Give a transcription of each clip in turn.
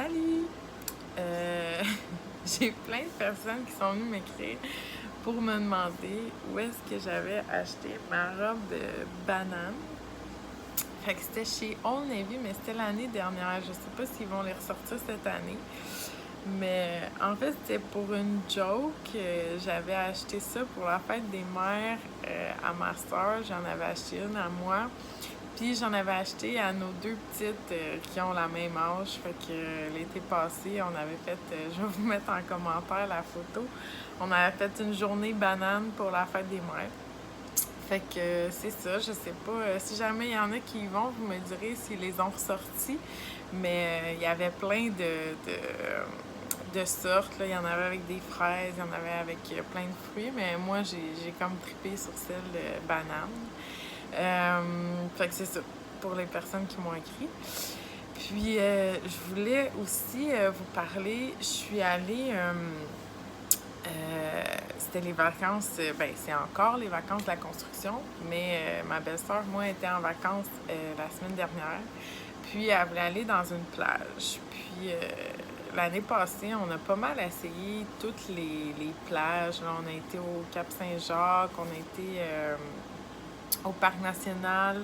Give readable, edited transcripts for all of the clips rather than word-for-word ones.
Salut! J'ai plein de personnes qui sont venues m'écrire pour me demander où est-ce que j'avais acheté ma robe de banane. Fait que c'était chez Old Navy, mais c'était l'année dernière. Je sais pas s'ils vont les ressortir cette année. Mais en fait, c'était pour une joke. J'avais acheté ça pour la fête des mères à ma soeur. J'en avais acheté une à moi. Puis j'en avais acheté à nos deux petites qui ont la même âge. Fait que l'été passé, on avait fait, je vais vous mettre en commentaire la photo, on avait fait une journée banane pour la fête des mères. Fait que c'est ça, je sais pas. Si jamais il y en a qui y vont, vous me direz s'ils les ont ressortis. Mais il y avait plein de sortes. Là. Il y en avait avec des fraises, il y en avait avec plein de fruits. Mais moi, j'ai comme trippé sur celle de banane. Fait que c'est ça, pour les personnes qui m'ont écrit. Puis, je voulais aussi vous parler, je suis allée, c'était les vacances, ben c'est encore les vacances de la construction, mais ma belle-sœur, moi, était en vacances la semaine dernière, puis elle voulait aller dans une plage. Puis, l'année passée, on a pas mal essayé toutes les plages. Là, on a été au Cap-Saint-Jacques, on a été au Parc national,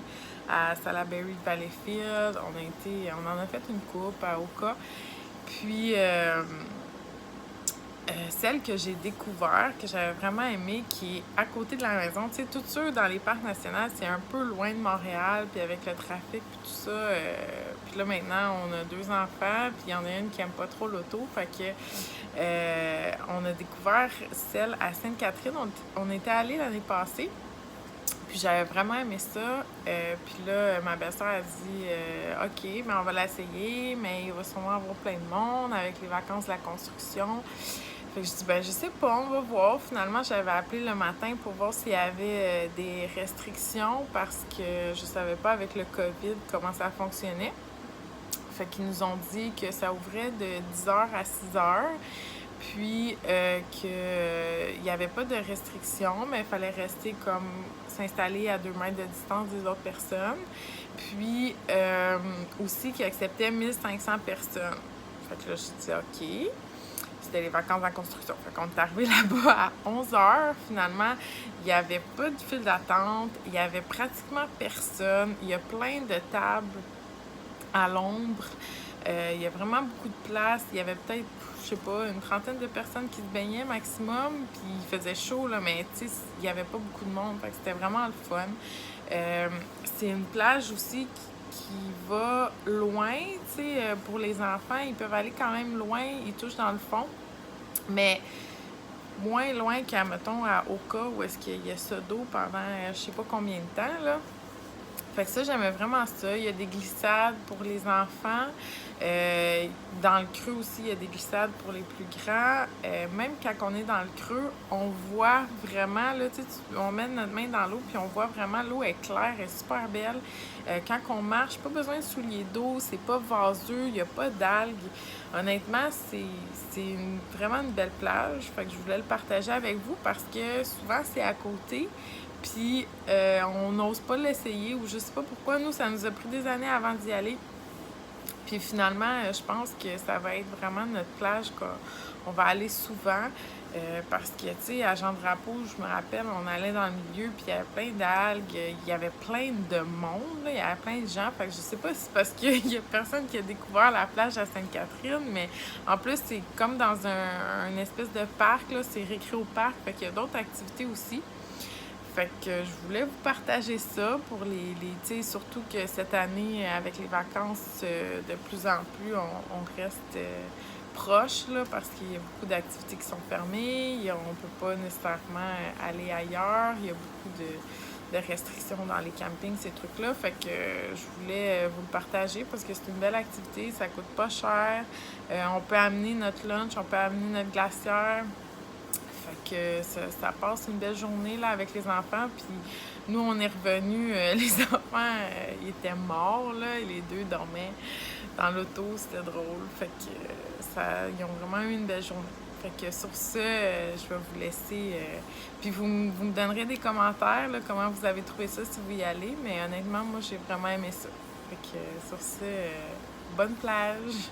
à Salaberry Valleyfield. On en a fait une coupe à Oka. Puis, celle que j'ai découvert, que j'avais vraiment aimée, qui est à côté de la maison. Tu sais, tout sûr, dans les parcs nationaux, c'est un peu loin de Montréal, puis avec le trafic, puis tout ça. Puis là, maintenant, on a 2 enfants, puis il y en a une qui aime pas trop l'auto. Fait que on a découvert celle à Sainte-Catherine. On était allés l'année passée. Puis j'avais vraiment aimé ça. Puis là, ma belle-sœur a dit OK, mais on va l'essayer, mais il va sûrement avoir plein de monde avec les vacances de la construction. Fait que je dis ben je sais pas, on va voir. Finalement, j'avais appelé le matin pour voir s'il y avait des restrictions parce que je savais pas avec le COVID comment ça fonctionnait. Fait qu'ils nous ont dit que ça ouvrait de 10h à 6h. Puis qu'il n'y avait pas de restriction, mais il fallait rester comme s'installer à 2 mètres de distance des autres personnes. Puis aussi qu'il acceptait 1500 personnes. Fait que là, je dis OK. C'était les vacances en construction. Fait qu'on est arrivé là-bas à 11h. Finalement, il n'y avait pas de file d'attente. Il n'y avait pratiquement personne. Il y a plein de tables à l'ombre. Il y a vraiment beaucoup de place. Il y avait peut-être, je sais pas, une trentaine de personnes qui se baignaient maximum. Puis il faisait chaud, là, mais tu sais, il n'y avait pas beaucoup de monde. Fait que c'était vraiment le fun. C'est une plage aussi qui va loin, tu sais, pour les enfants. Ils peuvent aller quand même loin. Ils touchent dans le fond. Mais moins loin qu'à, mettons, à Oka, où est-ce qu'il y a ça d'eau pendant je sais pas combien de temps, là. Fait que ça, j'aimais vraiment ça. Il y a des glissades pour les enfants. Dans le creux aussi, il y a des glissades pour les plus grands. Même quand on est dans le creux, on voit vraiment, là, tu sais, on met notre main dans l'eau, puis on voit vraiment, l'eau est claire, elle est super belle. Quand on marche, pas besoin de souliers d'eau, c'est pas vaseux, il n'y a pas d'algues. Honnêtement, c'est vraiment une belle plage. Fait que je voulais le partager avec vous parce que souvent, c'est à côté. Puis on n'ose pas l'essayer ou je sais pas pourquoi. Nous, ça nous a pris des années avant d'y aller. Puis finalement, je pense que ça va être vraiment notre plage qu'on va aller souvent. Parce que, tu sais, à Jean-Drapeau, je me rappelle, on allait dans le milieu, puis il y avait plein d'algues, il y avait plein de monde, là, il y avait plein de gens. Fait que je sais pas si c'est parce qu'il y a personne qui a découvert la plage à Sainte-Catherine, mais en plus, c'est comme dans une espèce de parc, là, c'est récré-au-parc, fait qu'il y a d'autres activités aussi. Fait que je voulais vous partager ça pour tu sais, surtout que cette année, avec les vacances, de plus en plus, on reste proche, là, parce qu'il y a beaucoup d'activités qui sont fermées, on peut pas nécessairement aller ailleurs, il y a beaucoup de restrictions dans les campings, ces trucs-là. Fait que je voulais vous le partager parce que c'est une belle activité, ça coûte pas cher. On peut amener notre lunch, on peut amener notre glacière. Fait que ça passe une belle journée là, avec les enfants. Puis nous, on est revenus. Les enfants, ils étaient morts, là. Et les deux dormaient dans l'auto. C'était drôle. Fait que ils ont vraiment eu une belle journée. Fait que sur ce, je vais vous laisser. Puis vous me donnerez des commentaires, là, comment vous avez trouvé ça si vous y allez. Mais honnêtement, moi, j'ai vraiment aimé ça. Fait que sur ce, bonne plage!